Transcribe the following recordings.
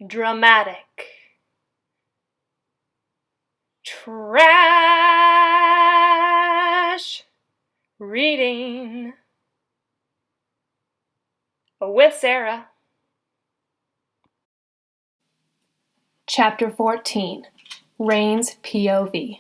dramatic, trash reading with Sarah. Chapter 14, Rain's POV.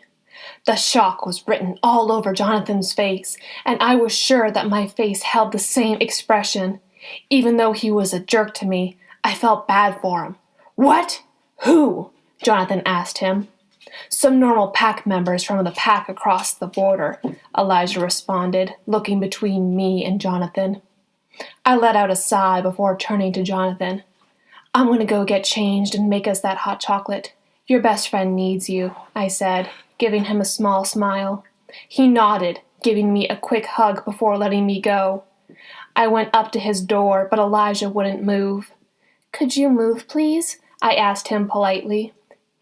The shock was written all over Jonathan's face, and I was sure that my face held the same expression. Even though he was a jerk to me, I felt bad for him. "What? Who?" Jonathan asked him. "Some normal pack members from the pack across the border," Elijah responded, looking between me and Jonathan. I let out a sigh before turning to Jonathan. "I'm going to go get changed and make us that hot chocolate. Your best friend needs you," I said, giving him a small smile. He nodded, giving me a quick hug before letting me go. I went up to his door, but Elijah wouldn't move. "Could you move, please?" I asked him politely.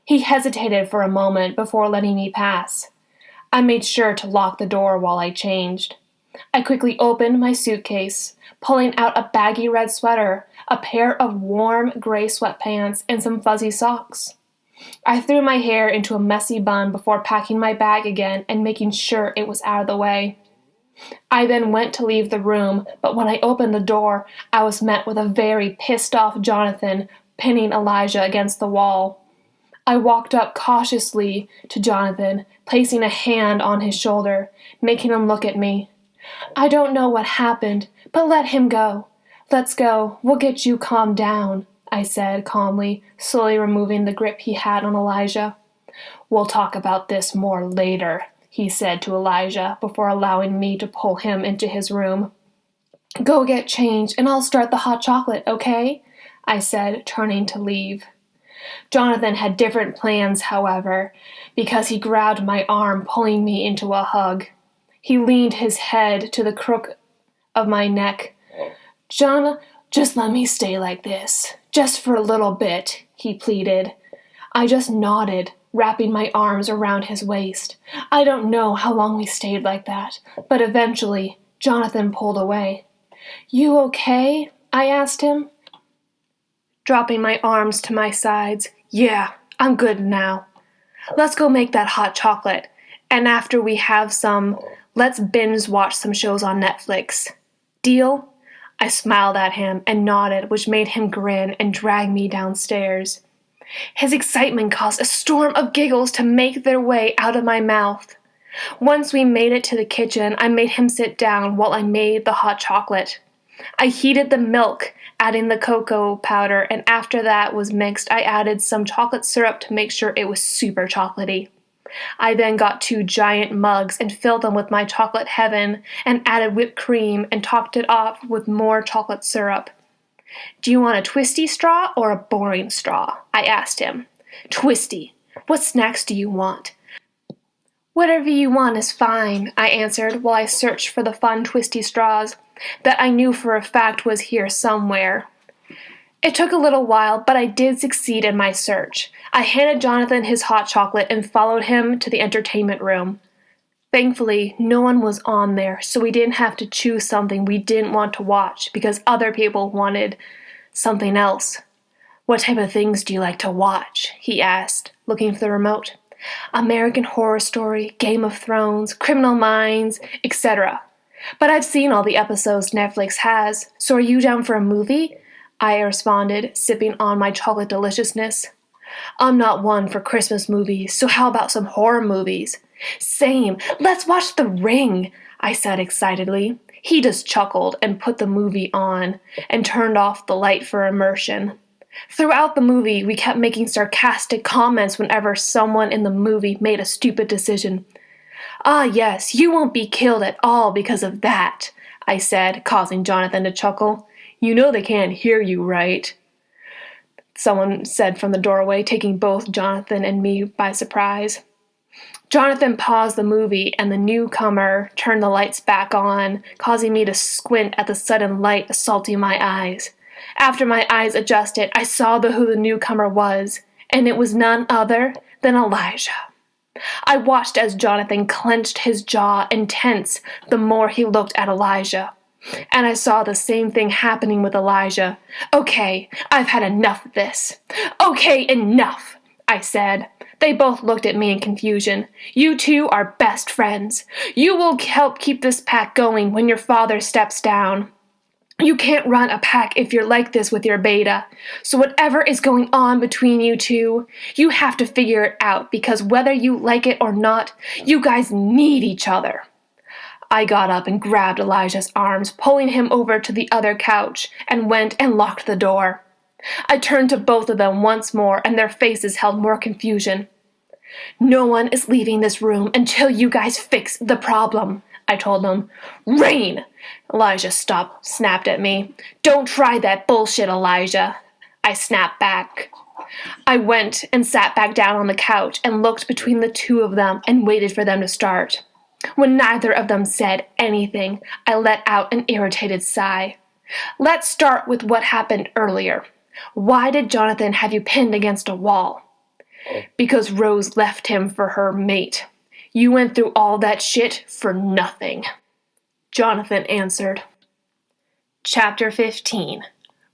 He hesitated for a moment before letting me pass. I made sure to lock the door while I changed. I quickly opened my suitcase, pulling out a baggy red sweater, a pair of warm gray sweatpants, and some fuzzy socks. I threw my hair into a messy bun before packing my bag again and making sure it was out of the way. I then went to leave the room, but when I opened the door, I was met with a very pissed-off Jonathan pinning Elijah against the wall. I walked up cautiously to Jonathan, placing a hand on his shoulder, making him look at me. "I don't know what happened, but let him go. Let's go. We'll get you calmed down," I said calmly, slowly removing the grip he had on Elijah. "We'll talk about this more later," he said to Elijah before allowing me to pull him into his room. "Go get changed and I'll start the hot chocolate, okay?" I said, turning to leave. Jonathan had different plans, however, because he grabbed my arm, pulling me into a hug. He leaned his head to the crook of my neck. "John, just let me stay like this, just for a little bit," he pleaded. I just nodded, wrapping my arms around his waist. I don't know how long we stayed like that, but eventually Jonathan pulled away. "You okay?" I asked him, dropping my arms to my sides. "Yeah, I'm good now. Let's go make that hot chocolate, and after we have some, let's binge watch some shows on Netflix. Deal?" I smiled at him and nodded, which made him grin and drag me downstairs. His excitement caused a storm of giggles to make their way out of my mouth. Once we made it to the kitchen, I made him sit down while I made the hot chocolate. I heated the milk, adding the cocoa powder, and after that was mixed, I added some chocolate syrup to make sure it was super chocolatey. I then got 2 giant mugs and filled them with my chocolate heaven and added whipped cream and topped it off with more chocolate syrup. "Do you want a twisty straw or a boring straw?" I asked him. "Twisty. What snacks do you want?" "Whatever you want is fine," I answered while I searched for the fun twisty straws that I knew for a fact was here somewhere. It took a little while, but I did succeed in my search. I handed Jonathan his hot chocolate and followed him to the entertainment room. Thankfully, no one was on there, so we didn't have to choose something we didn't want to watch because other people wanted something else. "What type of things do you like to watch?" he asked, looking for the remote. "American Horror Story, Game of Thrones, Criminal Minds, etc. But I've seen all the episodes Netflix has, so are you down for a movie?" I responded, sipping on my chocolate deliciousness. "I'm not one for Christmas movies, so how about some horror movies?" "Same, let's watch The Ring," I said excitedly. He just chuckled and put the movie on and turned off the light for immersion. Throughout the movie, we kept making sarcastic comments whenever someone in the movie made a stupid decision. "Ah, yes, you won't be killed at all because of that," I said, causing Jonathan to chuckle. "You know they can't hear you, right?" Someone said from the doorway, taking both Jonathan and me by surprise. Jonathan paused the movie, and the newcomer turned the lights back on, causing me to squint at the sudden light assaulting my eyes. After my eyes adjusted, I saw who the newcomer was, and it was none other than Elijah. I watched as Jonathan clenched his jaw and tensed the more he looked at Elijah. And I saw the same thing happening with Elijah. "Okay, I've had enough of this." "Okay, enough," I said. They both looked at me in confusion. "You two are best friends. You will help keep this pack going when your father steps down. You can't run a pack if you're like this with your beta. So whatever is going on between you two, you have to figure it out, because whether you like it or not, you guys need each other." I got up and grabbed Elijah's arms, pulling him over to the other couch, and went and locked the door. I turned to both of them once more, and their faces held more confusion. "No one is leaving this room until you guys fix the problem," I told them. "Rain!" Elijah snapped at me. "Don't try that bullshit, Elijah," I snapped back. I went and sat back down on the couch and looked between the two of them and waited for them to start. When neither of them said anything, I let out an irritated sigh. "Let's start with what happened earlier. Why did Jonathan have you pinned against a wall?" "Because Rose left him for her mate. You went through all that shit for nothing," Jonathan answered. Chapter 15.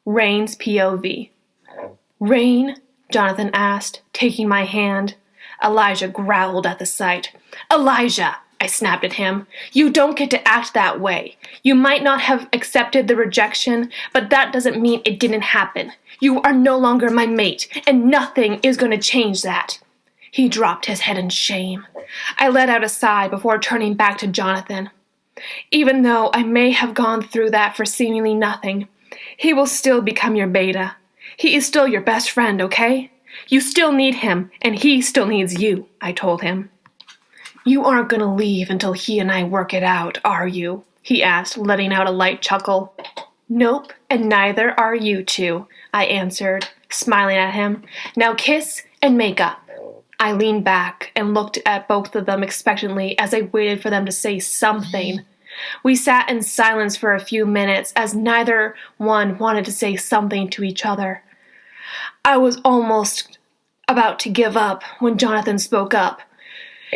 Rain's POV. "Rain?" Jonathan asked, taking my hand. Elijah growled at the sight. "Elijah!" I snapped at him. "You don't get to act that way. You might not have accepted the rejection, but that doesn't mean it didn't happen. You are no longer my mate, and nothing is going to change that." He dropped his head in shame. I let out a sigh before turning back to Jonathan. "Even though I may have gone through that for seemingly nothing, he will still become your beta. He is still your best friend, okay? You still need him, and he still needs you," I told him. "You aren't going to leave until he and I work it out, are you?" he asked, letting out a light chuckle. "Nope, and neither are you two," I answered, smiling at him. "Now kiss and make up." I leaned back and looked at both of them expectantly as I waited for them to say something. We sat in silence for a few minutes as neither one wanted to say something to each other. I was almost about to give up when Jonathan spoke up.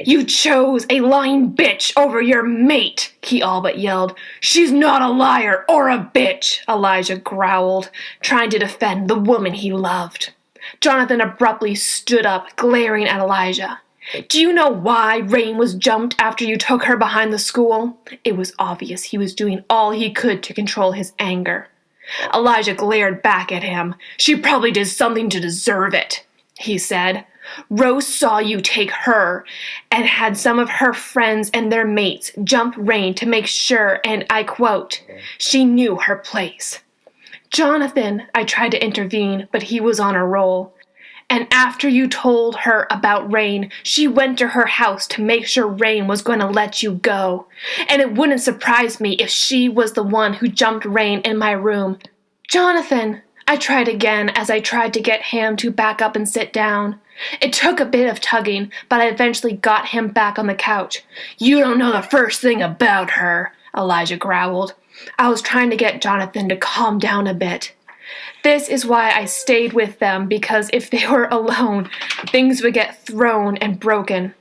"You chose a lying bitch over your mate," he all but yelled. "She's not a liar or a bitch," Elijah growled, trying to defend the woman he loved. Jonathan abruptly stood up, glaring at Elijah. "Do you know why Rain was jumped after you took her behind the school?" It was obvious he was doing all he could to control his anger. Elijah glared back at him. "She probably did something to deserve it," he said. "Rose saw you take her and had some of her friends and their mates jump Rain to make sure, and I quote, she knew her place." "Jonathan," I tried to intervene, but he was on a roll. "And after you told her about Rain, she went to her house to make sure Rain was going to let you go. And it wouldn't surprise me if she was the one who jumped Rain in my room." "Jonathan," I tried again as I tried to get him to back up and sit down. It took a bit of tugging, but I eventually got him back on the couch. "You don't know the first thing about her," Elijah growled. I was trying to get Jonathan to calm down a bit. This is why I stayed with them, because if they were alone, things would get thrown and broken.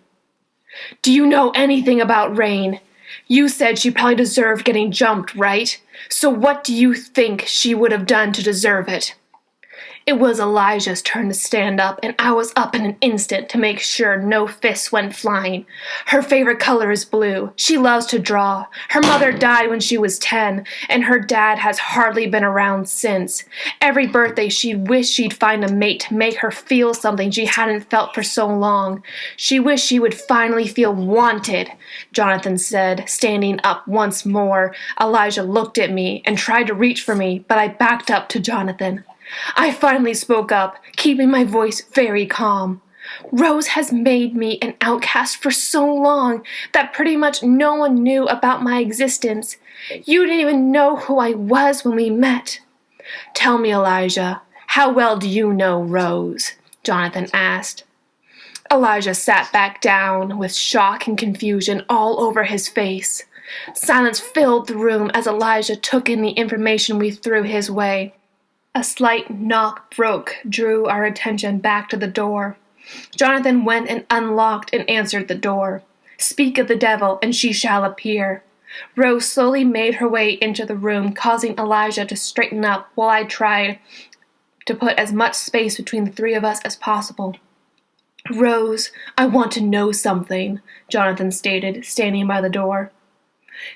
"Do you know anything about Rain? You said she probably deserved getting jumped, right? So what do you think she would have done to deserve it?" It was Elijah's turn to stand up, and I was up in an instant to make sure no fists went flying. "Her favorite color is blue. She loves to draw. Her mother died when she was 10, and her dad has hardly been around since. Every birthday she'd wish she'd find a mate to make her feel something she hadn't felt for so long. She wished she would finally feel wanted," Jonathan said, standing up once more. Elijah looked at me and tried to reach for me, but I backed up to Jonathan. I finally spoke up, keeping my voice very calm. "Rose has made me an outcast for so long that pretty much no one knew about my existence. You didn't even know who I was when we met." "Tell me, Elijah, how well do you know Rose?" Jonathan asked. Elijah sat back down with shock and confusion all over his face. Silence filled the room as Elijah took in the information we threw his way. A slight knock drew our attention back to the door. Jonathan went and unlocked and answered the door. "Speak of the devil, and she shall appear." Rose slowly made her way into the room, causing Elijah to straighten up while I tried to put as much space between the three of us as possible. "Rose, I want to know something," Jonathan stated, standing by the door.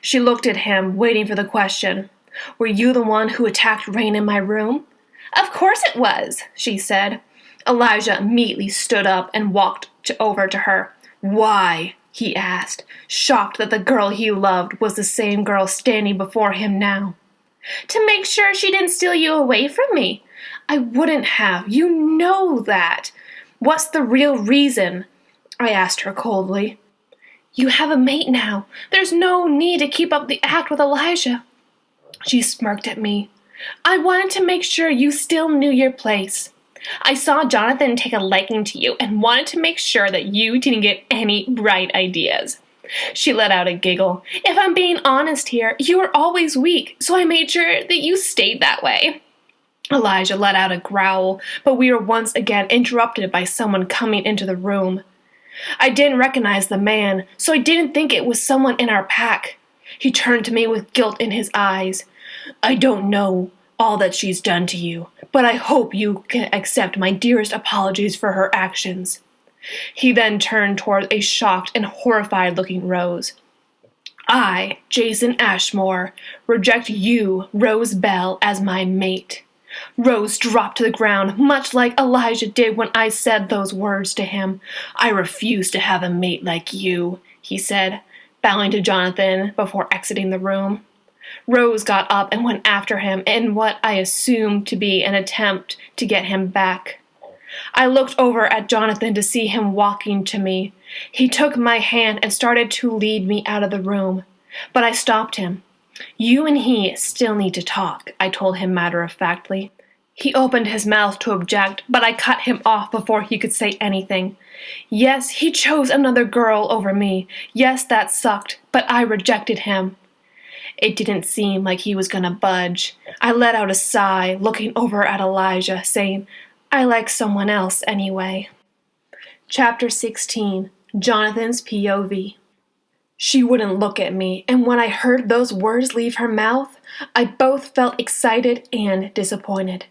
She looked at him, waiting for the question. "Were you the one who attacked Rain in my room?" "Of course it was," she said. Elijah immediately stood up and walked over to her. "Why?" he asked, shocked that the girl he loved was the same girl standing before him now. "To make sure she didn't steal you away from me." "I wouldn't have. You know that." "What's the real reason?" I asked her coldly. "You have a mate now. There's no need to keep up the act with Elijah." She smirked at me. "I wanted to make sure you still knew your place. I saw Jonathan take a liking to you and wanted to make sure that you didn't get any bright ideas." She let out a giggle. "If I'm being honest here, you were always weak, so I made sure that you stayed that way." Elijah let out a growl, but we were once again interrupted by someone coming into the room. I didn't recognize the man, so I didn't think it was someone in our pack. He turned to me with guilt in his eyes. "I don't know all that she's done to you, but I hope you can accept my dearest apologies for her actions." He then turned toward a shocked and horrified-looking Rose. "I, Jason Ashmore, reject you, Rose Bell, as my mate." Rose dropped to the ground, much like Elijah did when I said those words to him. "I refuse to have a mate like you," he said, bowing to Jonathan before exiting the room. Rose got up and went after him in what I assumed to be an attempt to get him back. I looked over at Jonathan to see him walking to me. He took my hand and started to lead me out of the room, but I stopped him. "You and he still need to talk," I told him matter-of-factly. He opened his mouth to object, but I cut him off before he could say anything. Yes, he chose another girl over me. Yes, that sucked, but I rejected him. It didn't seem like he was gonna budge. I let out a sigh, looking over at Elijah, saying, "I like someone else anyway." Chapter 16. Jonathan's POV. She wouldn't look at me, and when I heard those words leave her mouth, I both felt excited and disappointed.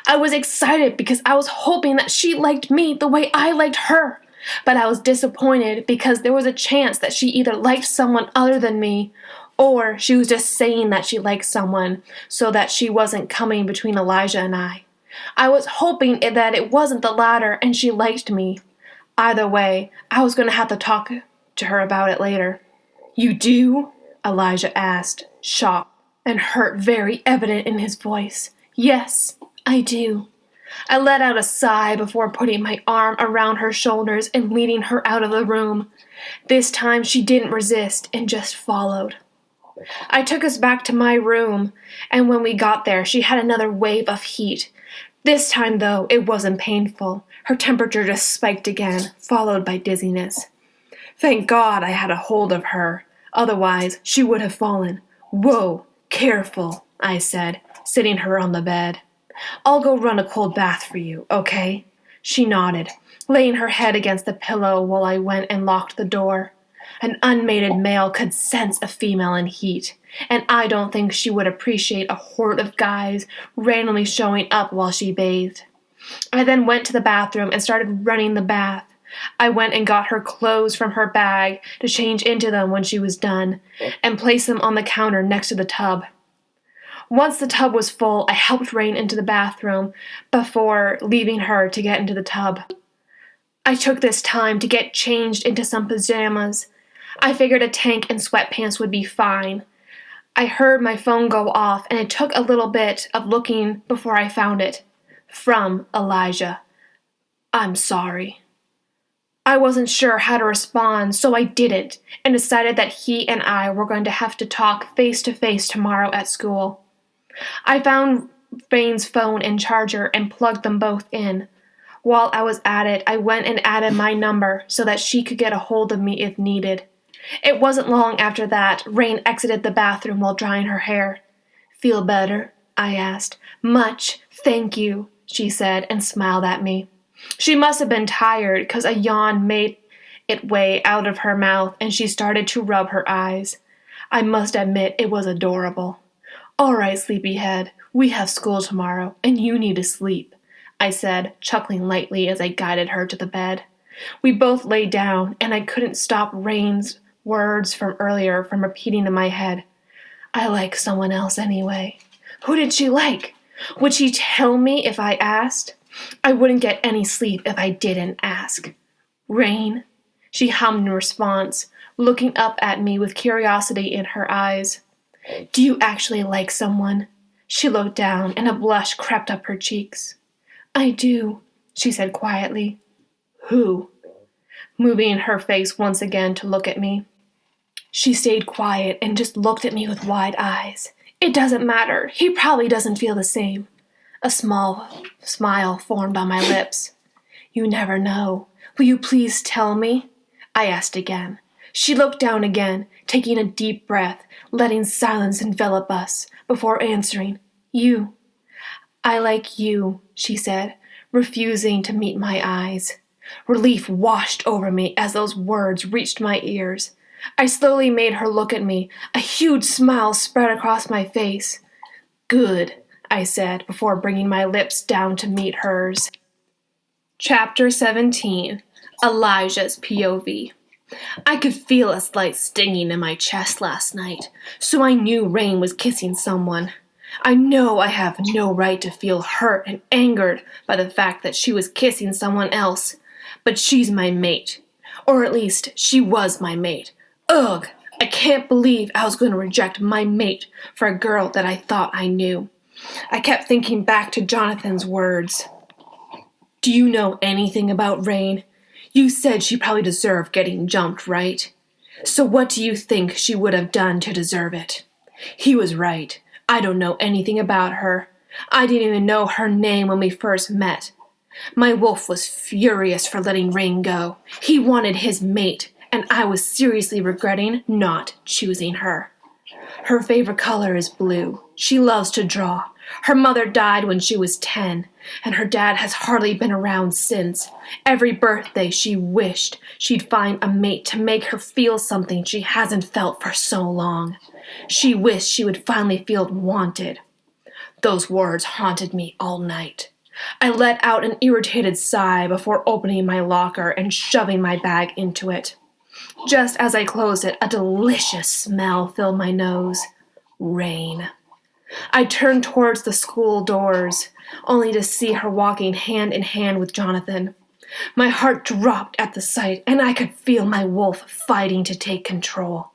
I was excited because I was hoping that she liked me the way I liked her, but I was disappointed because there was a chance that she either liked someone other than me, or she was just saying that she liked someone so that she wasn't coming between Elijah and I. I was hoping that it wasn't the latter and she liked me. Either way, I was going to have to talk to her about it later. "You do?" Elijah asked, shocked and hurt very evident in his voice. "Yes, I do." I let out a sigh before putting my arm around her shoulders and leading her out of the room. This time she didn't resist and just followed. I took us back to my room, and when we got there, she had another wave of heat. This time, though, it wasn't painful. Her temperature just spiked again, followed by dizziness. Thank God I had a hold of her. Otherwise, she would have fallen. "Whoa, careful," I said, sitting her on the bed. "I'll go run a cold bath for you, okay?" She nodded, laying her head against the pillow while I went and locked the door. An unmated male could sense a female in heat, and I don't think she would appreciate a horde of guys randomly showing up while she bathed. I then went to the bathroom and started running the bath. I went and got her clothes from her bag to change into them when she was done, and placed them on the counter next to the tub. Once the tub was full, I helped Rain into the bathroom before leaving her to get into the tub. I took this time to get changed into some pajamas. I figured a tank and sweatpants would be fine. I heard my phone go off, and it took a little bit of looking before I found it. From Elijah. "I'm sorry." I wasn't sure how to respond, so I didn't, and decided that he and I were going to have to talk face-to-face tomorrow at school. I found Rain's phone and charger and plugged them both in. While I was at it, I went and added my number so that she could get a hold of me if needed. It wasn't long after that Rain exited the bathroom while drying her hair. "Feel better?" I asked. "Much, thank you," she said, and smiled at me. She must have been tired, because a yawn made its way out of her mouth, and she started to rub her eyes. I must admit it was adorable. "All right, sleepyhead, we have school tomorrow, and you need to sleep," I said, chuckling lightly as I guided her to the bed. We both lay down, and I couldn't stop Rain's words from earlier from repeating in my head. "I like someone else anyway." Who did she like? Would she tell me if I asked? I wouldn't get any sleep if I didn't ask. "Rain," she hummed in response, looking up at me with curiosity in her eyes. "Do you actually like someone?" She looked down, and a blush crept up her cheeks. "I do," she said quietly. "Who?" Moving her face once again to look at me. She stayed quiet and just looked at me with wide eyes. "It doesn't matter. He probably doesn't feel the same." A small smile formed on my lips. "You never know. Will you please tell me?" I asked again. She looked down again, taking a deep breath, letting silence envelop us, before answering, "You." "I like you," she said, refusing to meet my eyes. Relief washed over me as those words reached my ears. I slowly made her look at me. A huge smile spread across my face. "Good," I said, before bringing my lips down to meet hers. Chapter 17. Elijah's POV. I could feel a slight stinging in my chest last night, so I knew Rain was kissing someone. I know I have no right to feel hurt and angered by the fact that she was kissing someone else, but she's my mate. Or at least, she was my mate. Ugh! I can't believe I was going to reject my mate for a girl that I thought I knew. I kept thinking back to Jonathan's words. "Do you know anything about Rain? You said she probably deserved getting jumped, right? So what do you think she would have done to deserve it?" He was right. I don't know anything about her. I didn't even know her name when we first met. My wolf was furious for letting Rain go. He wanted his mate, and I was seriously regretting not choosing her. Her favorite color is blue. She loves to draw. Her mother died when she was 10, and her dad has hardly been around since. Every birthday she wished she'd find a mate to make her feel something she hasn't felt for so long. She wished she would finally feel wanted. Those words haunted me all night. I let out an irritated sigh before opening my locker and shoving my bag into it. Just as I closed it, a delicious smell filled my nose. Rain. I turned towards the school doors, only to see her walking hand in hand with Jonathan. My heart dropped at the sight, and I could feel my wolf fighting to take control.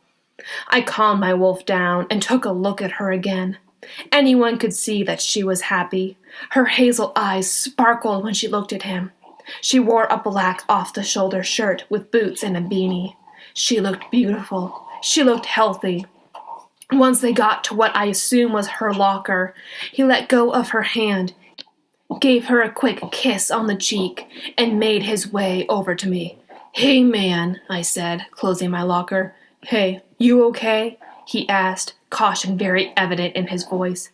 I calmed my wolf down and took a look at her again. Anyone could see that she was happy. Her hazel eyes sparkled when she looked at him. She wore a black off-the-shoulder shirt with boots and a beanie. She looked beautiful. She looked healthy. Once they got to what I assume was her locker, he let go of her hand, gave her a quick kiss on the cheek, and made his way over to me. "Hey, man," I said, closing my locker. "Hey, you okay?" he asked, caution very evident in his voice.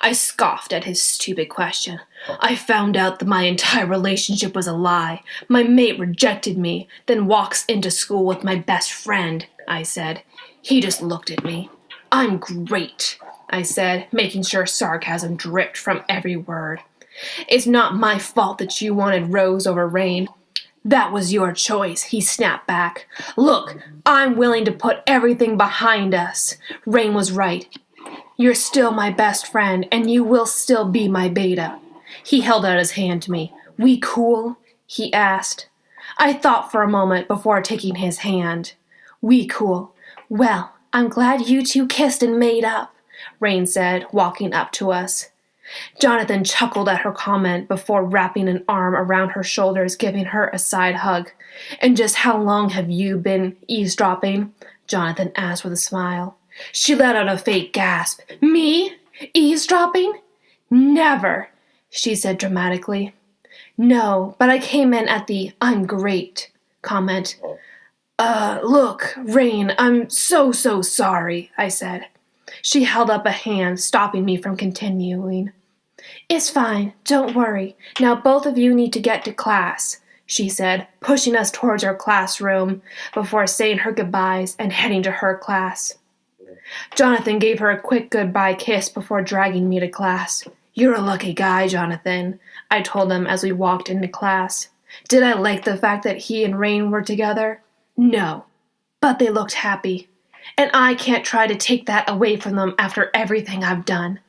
I scoffed at his stupid question. "I found out that my entire relationship was a lie. My mate rejected me, then walks into school with my best friend," I said. He just looked at me. "I'm great," I said, making sure sarcasm dripped from every word. "It's not my fault that you wanted Rose over Rain." "That was your choice," he snapped back. "Look, I'm willing to put everything behind us. Rain was right. You're still my best friend, and you will still be my beta." He held out his hand to me. "We cool?" he asked. I thought for a moment before taking his hand. "We cool. Well, I'm glad you two kissed and made up," Rain said, walking up to us. Jonathan chuckled at her comment before wrapping an arm around her shoulders, giving her a side hug. "And just how long have you been eavesdropping?" Jonathan asked with a smile. She let out a fake gasp. "Me? Eavesdropping? Never," she said dramatically. "No, but I came in at the 'I'm great' comment." Look, Rain, I'm so sorry," I said. She held up a hand, stopping me from continuing. "It's fine, don't worry. Now both of you need to get to class," she said, pushing us towards our classroom before saying her goodbyes and heading to her class. Jonathan gave her a quick goodbye kiss before dragging me to class. You're a lucky guy, Jonathan, I told him as we walked into class. Did I like the fact that he and Rain were together? No, but they looked happy. And I can't try to take that away from them after everything I've done.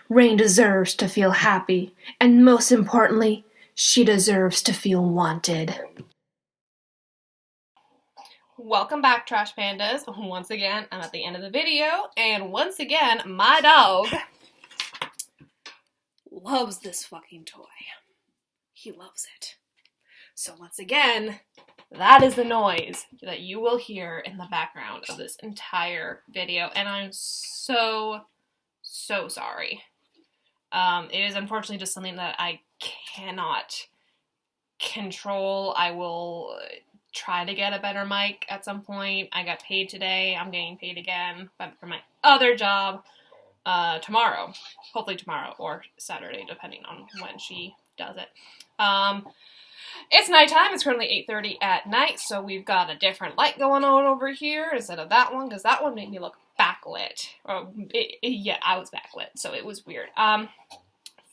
Rain deserves to feel happy, and most importantly, she deserves to feel wanted. Welcome back, Trash Pandas. Once again, I'm at the end of the video, and once again, my dog loves this fucking toy. He loves it. So once again, that is the noise that you will hear in the background of this entire video, and I'm so sorry. It is unfortunately just something that I cannot control. I will try to get a better mic at some point. I got paid today. I'm getting paid again for my other job tomorrow. Hopefully tomorrow or Saturday, depending on when she does it. It's nighttime. It's currently 8:30 at night, so we've got a different light going on over here instead of that one, because that one made me look backlit. Yeah, I was backlit, so it was weird.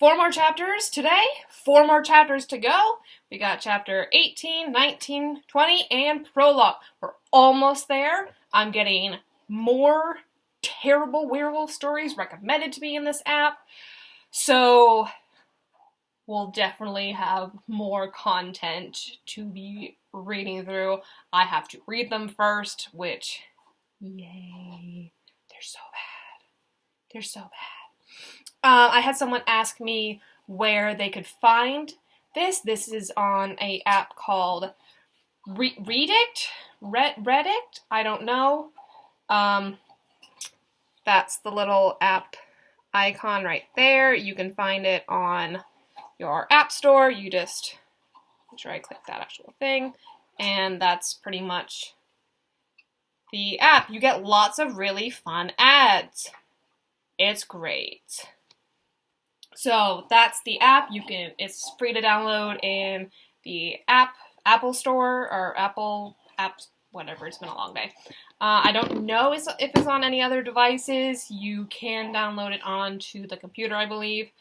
4 more chapters today, 4 more chapters to go. We got chapter 18, 19, 20, and prologue. We're almost there. I'm getting more terrible werewolf stories recommended to me in this app, so we'll definitely have more content to be reading through. I have to read them first, which, yay, they're so bad. They're so bad. I had someone ask me where they could find this. This is on an app called Readict? Readict? I don't know. That's the little app icon right there. You can find it on your app store. You just make sure I click that actual thing, and that's pretty much the app. You get lots of really fun ads. It's great. So that's the app. It's free to download in the Apple Store or Apple apps, whatever. It's been a long day. I don't know if it's on any other devices. You can download it onto the computer, I believe.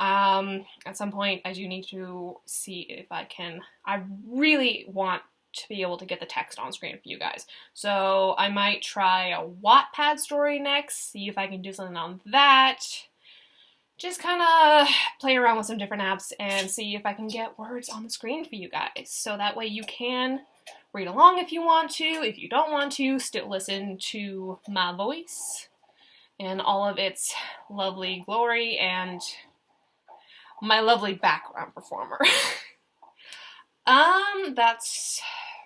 At some point, I do need to see if I can. I really want to be able to get the text on screen for you guys. So I might try a Wattpad story next, see if I can do something on that. Just kind of play around with some different apps and see if I can get words on the screen for you guys. So that way you can read along if you want to. If you don't want to, still listen to my voice and all of its lovely glory and my lovely background performer. That's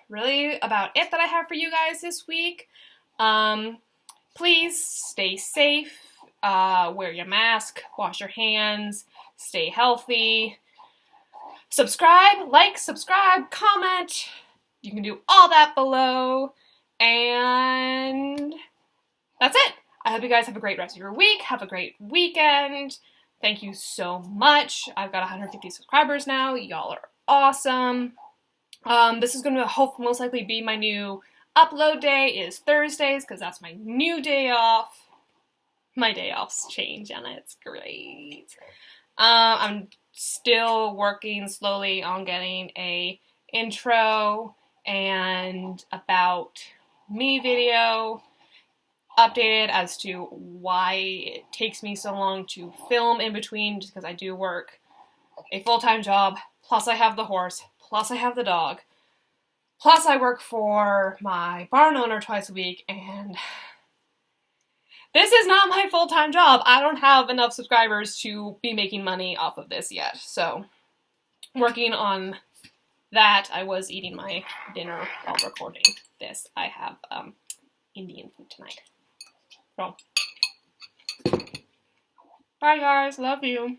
really about it that I have for you guys this week. Please stay safe. Wear your mask, wash your hands, stay healthy, subscribe, comment. You can do all that below, and that's it. I hope you guys have a great rest of your week. Have a great weekend. Thank you so much. I've got 150 subscribers now. Y'all are awesome. This is going to most likely be my new upload day is Thursdays, because that's my new day off. My day offs change, and it's great. I'm still working slowly on getting a intro and about me video updated as to why it takes me so long to film in between, just because I do work a full-time job, plus I have the horse, plus I have the dog, plus I work for my barn owner twice a week, and this is not my full-time job. I don't have enough subscribers to be making money off of this yet. So, working on that. I was eating my dinner while recording this. I have Indian food tonight. So, bye guys. Love you.